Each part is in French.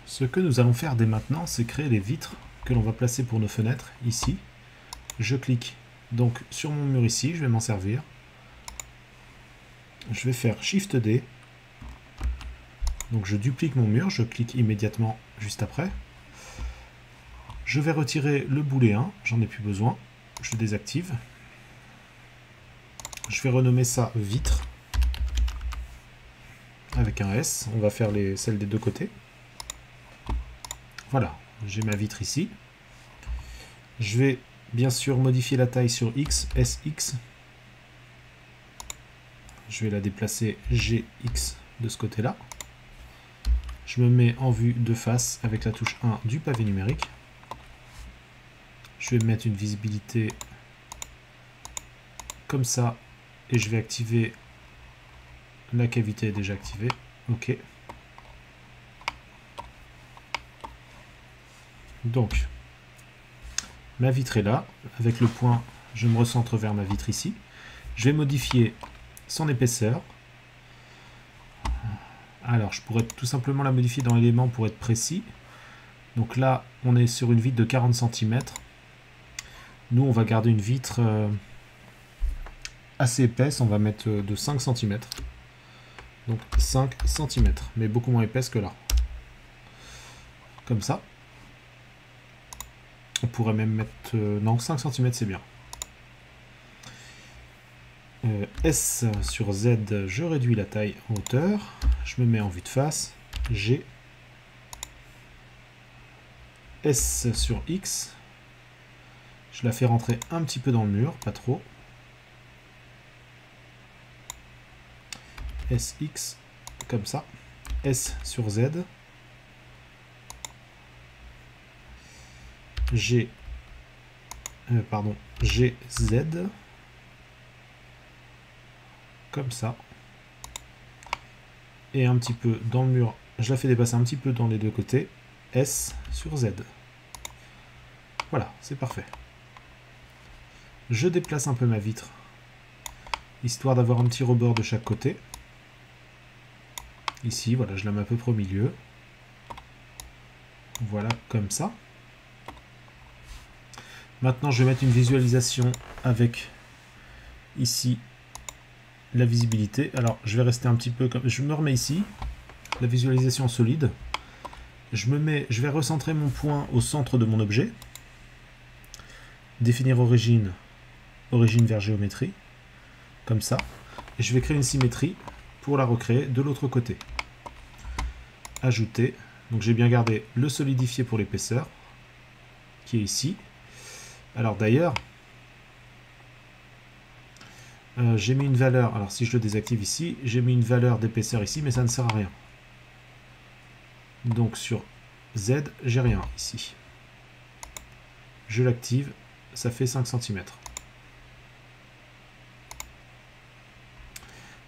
Ce que nous allons faire dès maintenant, c'est créer les vitres que l'on va placer pour nos fenêtres, ici. Je clique donc sur mon mur ici, je vais m'en servir. Je vais faire Shift D. Donc je duplique mon mur, je clique immédiatement juste après. Je vais retirer le boulet 1, j'en ai plus besoin. Je désactive. Je vais renommer ça vitre. Avec un S, on va faire celles des deux côtés. Voilà, j'ai ma vitre ici. Je vais bien sûr modifier la taille sur X, SX. Je vais la déplacer GX de ce côté-là. Je me mets en vue de face avec la touche 1 du pavé numérique. Je vais mettre une visibilité comme ça et je vais activer la cavité est déjà activée. OK. Donc, ma vitre est là. Avec le point, je me recentre vers ma vitre ici. Je vais modifier son épaisseur. Alors, je pourrais tout simplement la modifier dans l'élément pour être précis. Donc là, on est sur une vitre de 40 cm. Nous, on va garder une vitre assez épaisse. On va mettre de 5 cm. Donc 5 cm, mais beaucoup moins épaisse que là. Comme ça. On pourrait même mettre... non, 5 cm, c'est bien. S sur Z, je réduis la taille en hauteur. Je me mets en vue de face. G. S sur X. Je la fais rentrer un petit peu dans le mur, pas trop. SX, comme ça. S sur Z. G. GZ. Comme ça. Et un petit peu dans le mur, je la fais dépasser un petit peu dans les deux côtés. S sur Z. Voilà, c'est parfait. Je déplace un peu ma vitre, histoire d'avoir un petit rebord de chaque côté. Ici, voilà, je la mets à peu près au milieu. Voilà, comme ça. Maintenant, je vais mettre une visualisation avec, ici, la visibilité. Alors, je vais rester un petit peu comme... Je me remets ici, la visualisation solide. Je vais recentrer mon point au centre de mon objet. Définir origine vers géométrie. Comme ça. Et je vais créer une symétrie pour la recréer de l'autre côté. Ajouter. Donc j'ai bien gardé le solidifié pour l'épaisseur, qui est ici. Alors d'ailleurs, j'ai mis une valeur, alors si je le désactive ici, j'ai mis une valeur d'épaisseur ici, mais ça ne sert à rien. Donc sur Z, j'ai rien ici. Je l'active, ça fait 5 cm.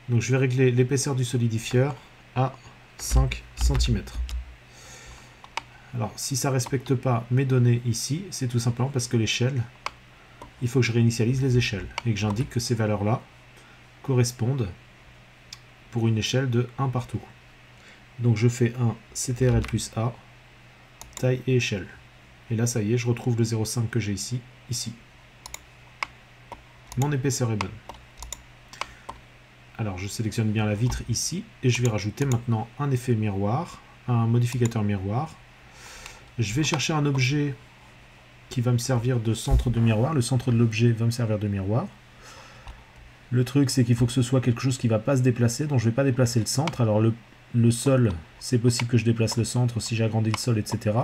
Donc je vais régler l'épaisseur du solidifieur à 5 cm. Alors si ça ne respecte pas mes données ici, c'est tout simplement parce que l'échelle, il faut que je réinitialise les échelles et que j'indique que ces valeurs-là correspondent pour une échelle de 1 partout. Donc je fais un CTRL plus A, taille et échelle. Et là ça y est, je retrouve le 0,5 que j'ai ici, ici. Mon épaisseur est bonne. Alors je sélectionne bien la vitre ici et je vais rajouter maintenant un effet miroir, un modificateur miroir. Je vais chercher un objet qui va me servir de centre de miroir. Le centre de l'objet va me servir de miroir. Le truc, c'est qu'il faut que ce soit quelque chose qui ne va pas se déplacer, donc je ne vais pas déplacer le centre. Alors le sol, c'est possible que je déplace le centre si j'agrandis le sol, etc.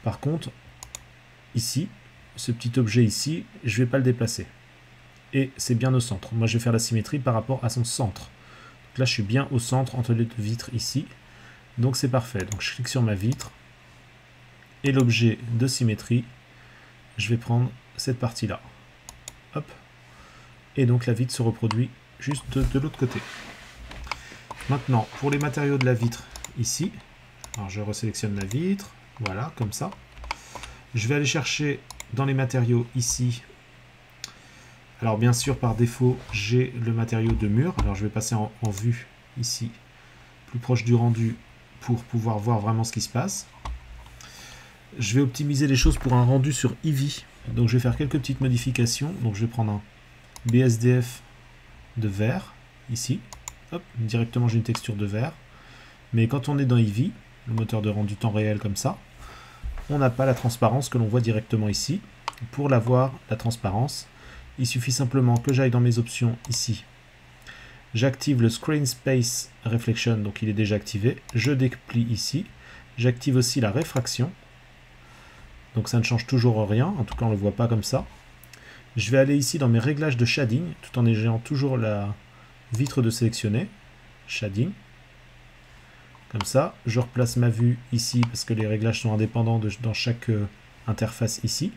Par contre, ici, ce petit objet ici, je ne vais pas le déplacer. Et c'est bien au centre. Moi, je vais faire la symétrie par rapport à son centre. Donc là, je suis bien au centre entre les deux vitres ici. Donc c'est parfait. Donc je clique sur ma vitre. Et l'objet de symétrie, je vais prendre cette partie-là. Hop. Et donc la vitre se reproduit juste de l'autre côté. Maintenant, pour les matériaux de la vitre, ici, alors je resélectionne la vitre, voilà, comme ça. Je vais aller chercher dans les matériaux ici. Alors bien sûr, par défaut, j'ai le matériau de mur. Alors je vais passer en vue ici, plus proche du rendu, pour pouvoir voir vraiment ce qui se passe. Je vais optimiser les choses pour un rendu sur Eevee. Donc je vais faire quelques petites modifications. Donc je vais prendre un BSDF de vert, ici. Hop, directement j'ai une texture de vert. Mais quand on est dans Eevee, le moteur de rendu temps réel comme ça, on n'a pas la transparence que l'on voit directement ici. Pour l'avoir, la transparence, il suffit simplement que j'aille dans mes options ici. J'active le Screen Space Reflection, donc il est déjà activé. Je déplie ici. J'active aussi la réfraction. Donc ça ne change toujours rien, en tout cas on ne le voit pas comme ça. Je vais aller ici dans mes réglages de shading, tout en ayant toujours la vitre de sélectionner. Shading. Comme ça, je replace ma vue ici, parce que les réglages sont indépendants dans chaque interface ici.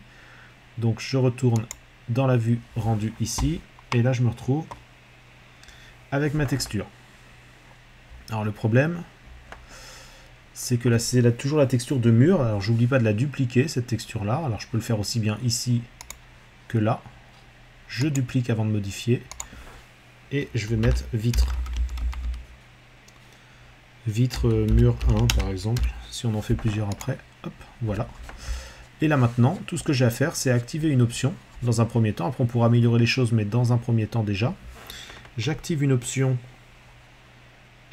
Donc je retourne dans la vue rendue ici, et là je me retrouve avec ma texture. Alors le problème, c'est que là c'est toujours la texture de mur. Alors j'oublie pas de la dupliquer, cette texture là. Alors je peux le faire aussi bien ici que là. Je duplique avant de modifier. Et je vais mettre vitre. Vitre mur 1 par exemple, si on en fait plusieurs après. Hop, voilà. Et là maintenant, tout ce que j'ai à faire, c'est activer une option dans un premier temps. Après on pourra améliorer les choses, mais dans un premier temps déjà. J'active une option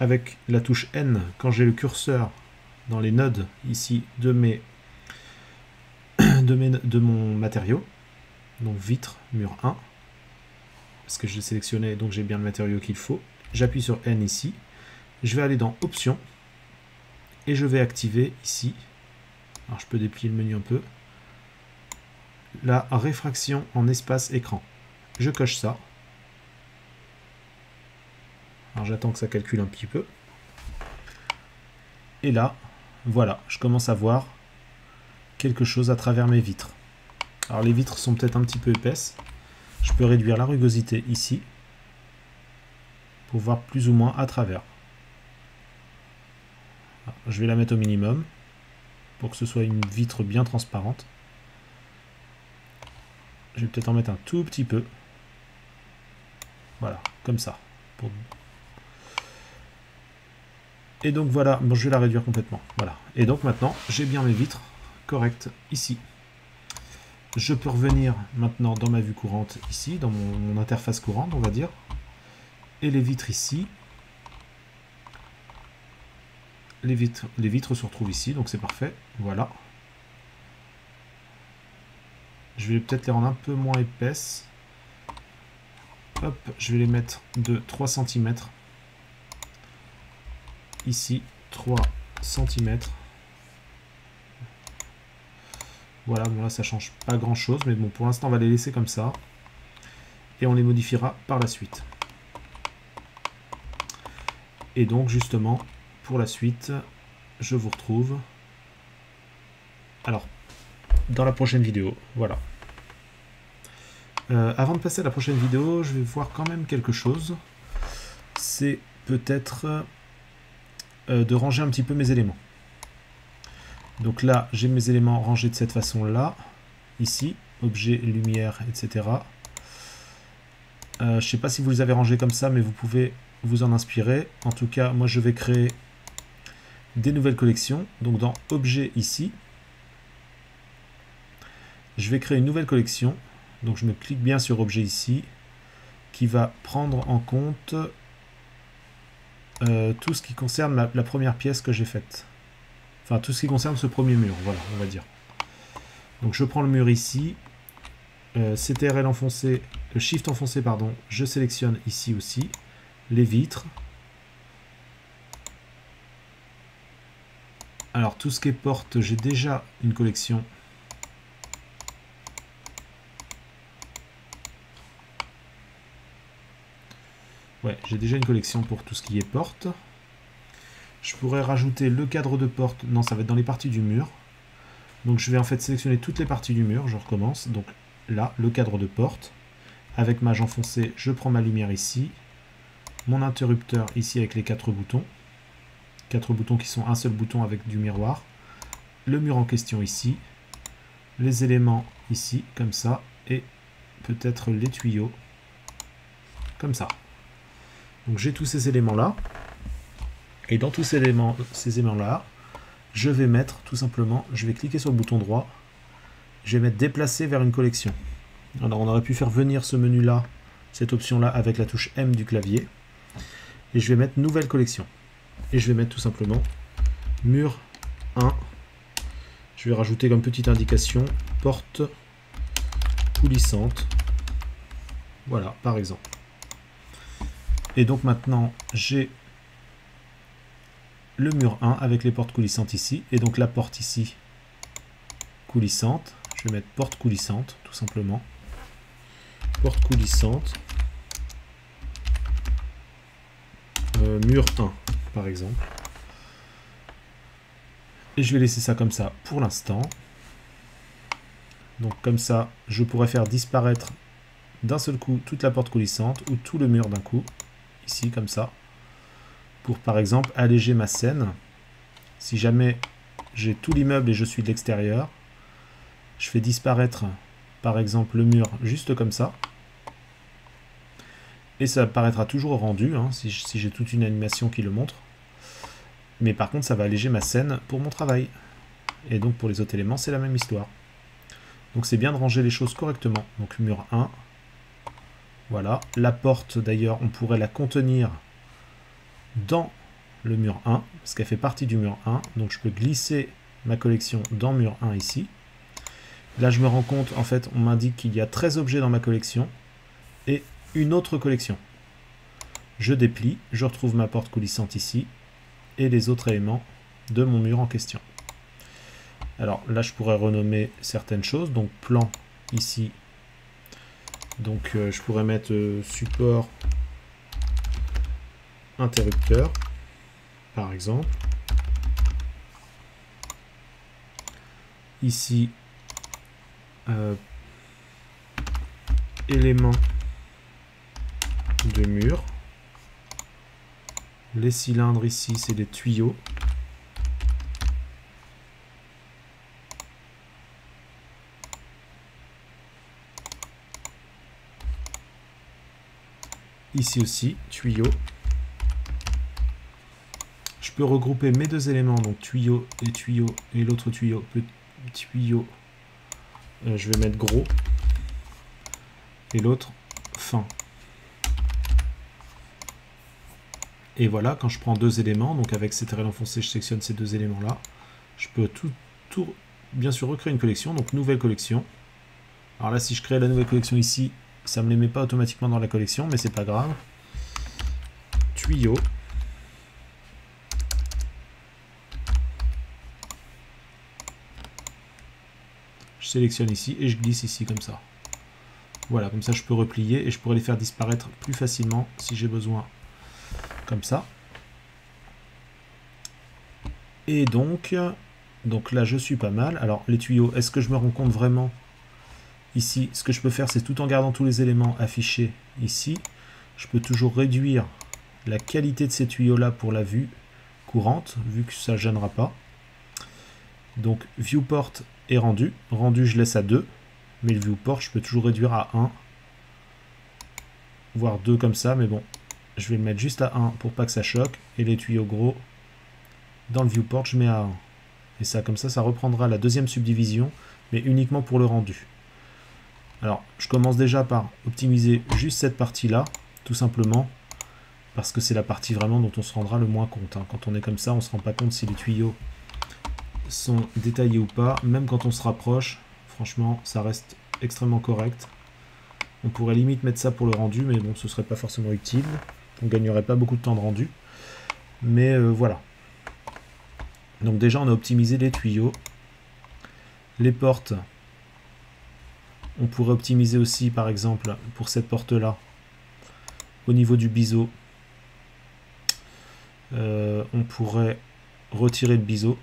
avec la touche N quand j'ai le curseur dans les nodes ici de mon matériau, donc vitre mur 1, parce que je l'ai sélectionné, donc j'ai bien le matériau qu'il faut. J'appuie sur N ici, je vais aller dans options et je vais activer ici, alors je peux déplier le menu un peu, la réfraction en espace écran. Je coche ça, alors j'attends que ça calcule un petit peu, et là voilà, je commence à voir quelque chose à travers mes vitres. Alors les vitres sont peut-être un petit peu épaisses. Je peux réduire la rugosité ici pour voir plus ou moins à travers. Alors, je vais la mettre au minimum pour que ce soit une vitre bien transparente. Je vais peut-être en mettre un tout petit peu. Voilà, comme ça. Et donc voilà, bon, je vais la réduire complètement. Voilà. Et donc maintenant, j'ai bien mes vitres correctes ici. Je peux revenir maintenant dans ma vue courante ici, dans mon interface courante, on va dire. Et les vitres ici. Les vitres se retrouvent ici, donc c'est parfait. Voilà. Je vais peut-être les rendre un peu moins épaisses. Hop, je vais les mettre de 3 cm. Ici, 3 cm. Voilà, bon là ça change pas grand chose, mais bon pour l'instant on va les laisser comme ça. Et on les modifiera par la suite. Et donc justement, pour la suite, je vous retrouve alors dans la prochaine vidéo. Voilà. Avant de passer à la prochaine vidéo, je vais voir quand même quelque chose. C'est peut-être de ranger un petit peu mes éléments. Donc là, j'ai mes éléments rangés de cette façon-là. Ici, objet, lumière, etc. Je ne sais pas si vous les avez rangés comme ça, mais vous pouvez vous en inspirer. En tout cas, moi, je vais créer des nouvelles collections. Donc dans objet ici, je vais créer une nouvelle collection. Donc je me clique bien sur objet ici, qui va prendre en compte tout ce qui concerne la première pièce que j'ai faite. Enfin, tout ce qui concerne ce premier mur, voilà, on va dire. Donc je prends le mur ici, CTRL enfoncé, Shift enfoncé, pardon, je sélectionne ici aussi les vitres. Alors tout ce qui est porte, j'ai déjà une collection. Ouais, j'ai déjà une collection pour tout ce qui est porte. Je pourrais rajouter le cadre de porte. Non, ça va être dans les parties du mur. Donc je vais en fait sélectionner toutes les parties du mur. Je recommence. Donc là, le cadre de porte. Avec mage enfoncé, je prends ma lumière ici. Mon interrupteur ici avec les 4 boutons. 4 boutons qui sont un seul bouton avec du miroir. Le mur en question ici. Les éléments ici, comme ça. Et peut-être les tuyaux. Comme ça. Donc j'ai tous ces éléments-là. Et dans tous ces éléments-là, je vais mettre tout simplement, je vais cliquer sur le bouton droit, je vais mettre déplacer vers une collection. Alors on aurait pu faire venir ce menu-là, cette option-là, avec la touche M du clavier. Et je vais mettre nouvelle collection. Et je vais mettre tout simplement mur 1. Je vais rajouter comme petite indication porte coulissante. Voilà, par exemple. Et donc maintenant, j'ai le mur 1 avec les portes coulissantes ici. Et donc la porte ici, coulissante. Je vais mettre porte coulissante, tout simplement. Porte coulissante. Mur 1, par exemple. Et je vais laisser ça comme ça pour l'instant. Donc comme ça, je pourrais faire disparaître d'un seul coup toute la porte coulissante ou tout le mur d'un coup. Ici, comme ça. Pour, par exemple, alléger ma scène. Si jamais j'ai tout l'immeuble et je suis de l'extérieur, je fais disparaître, par exemple, le mur juste comme ça. Et ça apparaîtra toujours au rendu, hein, si j'ai toute une animation qui le montre. Mais par contre, ça va alléger ma scène pour mon travail. Et donc pour les autres éléments, c'est la même histoire. Donc c'est bien de ranger les choses correctement. Donc mur 1. Voilà. La porte, d'ailleurs, on pourrait la contenir dans le mur 1, parce qu'elle fait partie du mur 1. Donc je peux glisser ma collection dans mur 1 ici. Là, je me rends compte, en fait, on m'indique qu'il y a 13 objets dans ma collection et une autre collection. Je déplie, je retrouve ma porte coulissante ici et les autres éléments de mon mur en question. Alors là, je pourrais renommer certaines choses. Donc plan ici. Donc je pourrais mettre support interrupteur, par exemple. Ici, éléments de mur. Les cylindres ici, c'est des tuyaux. Ici aussi, tuyaux. Je peux regrouper mes deux éléments, donc tuyau, et l'autre tuyau, tuyau, je vais mettre gros, et l'autre fin. Et voilà, quand je prends deux éléments, donc avec CTRL enfoncé, je sélectionne ces deux éléments-là, je peux tout, bien sûr, recréer une collection, donc nouvelle collection. Alors là, si je crée la nouvelle collection ici, ça ne me les met pas automatiquement dans la collection, mais c'est pas grave. Tuyau. Je sélectionne ici et je glisse ici comme ça. Voilà, comme ça je peux replier et je pourrais les faire disparaître plus facilement si j'ai besoin. Comme ça. Et donc là je suis pas mal. Alors les tuyaux, est-ce que je me rends compte vraiment? Ici, ce que je peux faire, c'est tout en gardant tous les éléments affichés ici, je peux toujours réduire la qualité de ces tuyaux-là pour la vue courante, vu que ça ne gênera pas. Donc, viewport est rendu. Rendu, je laisse à 2, mais le viewport, je peux toujours réduire à 1, voire 2 comme ça, mais bon, je vais le mettre juste à 1 pour pas que ça choque. Et les tuyaux gros, dans le viewport, je mets à 1. Et ça, comme ça reprendra la deuxième subdivision, mais uniquement pour le rendu. Alors, je commence déjà par optimiser juste cette partie-là, tout simplement, parce que c'est la partie vraiment dont on se rendra le moins compte. Hein. Quand on est comme ça, on ne se rend pas compte si les tuyaux sont détaillés ou pas. Même quand on se rapproche, franchement, ça reste extrêmement correct. On pourrait limite mettre ça pour le rendu, mais bon, ce serait pas forcément utile. On gagnerait pas beaucoup de temps de rendu. Mais voilà. Donc déjà, on a optimisé les tuyaux. Les portes... On pourrait optimiser aussi, par exemple, pour cette porte-là, au niveau du biseau, on pourrait retirer le biseau,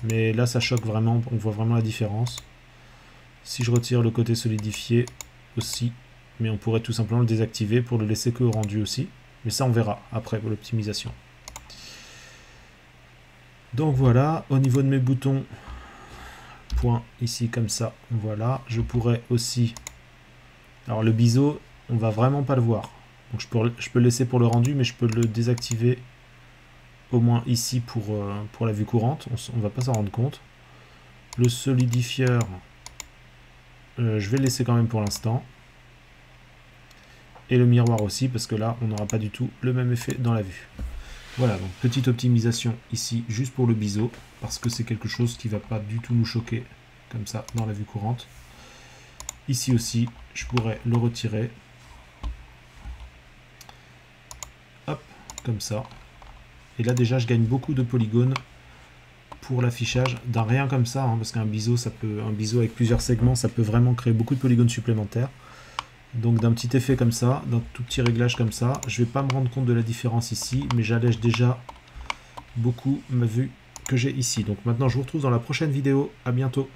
mais là ça choque vraiment, on voit vraiment la différence. Si je retire le côté solidifié aussi, mais on pourrait tout simplement le désactiver pour le laisser que au rendu aussi, mais ça on verra après pour l'optimisation. Donc voilà, au niveau de mes boutons, point ici comme ça, voilà, je pourrais aussi, alors le biseau on va vraiment pas le voir, donc je peux le laisser pour le rendu, mais je peux le désactiver au moins ici pour la vue courante, on ne va pas s'en rendre compte. Le solidifieur, je vais le laisser quand même pour l'instant. Et le miroir aussi, parce que là, on n'aura pas du tout le même effet dans la vue. Voilà, donc petite optimisation ici, juste pour le biseau, parce que c'est quelque chose qui ne va pas du tout nous choquer, comme ça, dans la vue courante. Ici aussi, je pourrais le retirer. Hop, comme ça. Et là, déjà, je gagne beaucoup de polygones pour l'affichage d'un rien comme ça, hein, parce qu'un biseau, un biseau avec plusieurs segments, ça peut vraiment créer beaucoup de polygones supplémentaires. Donc d'un petit effet comme ça, d'un tout petit réglage comme ça, je ne vais pas me rendre compte de la différence ici, mais j'allège déjà beaucoup ma vue que j'ai ici. Donc maintenant, je vous retrouve dans la prochaine vidéo. À bientôt.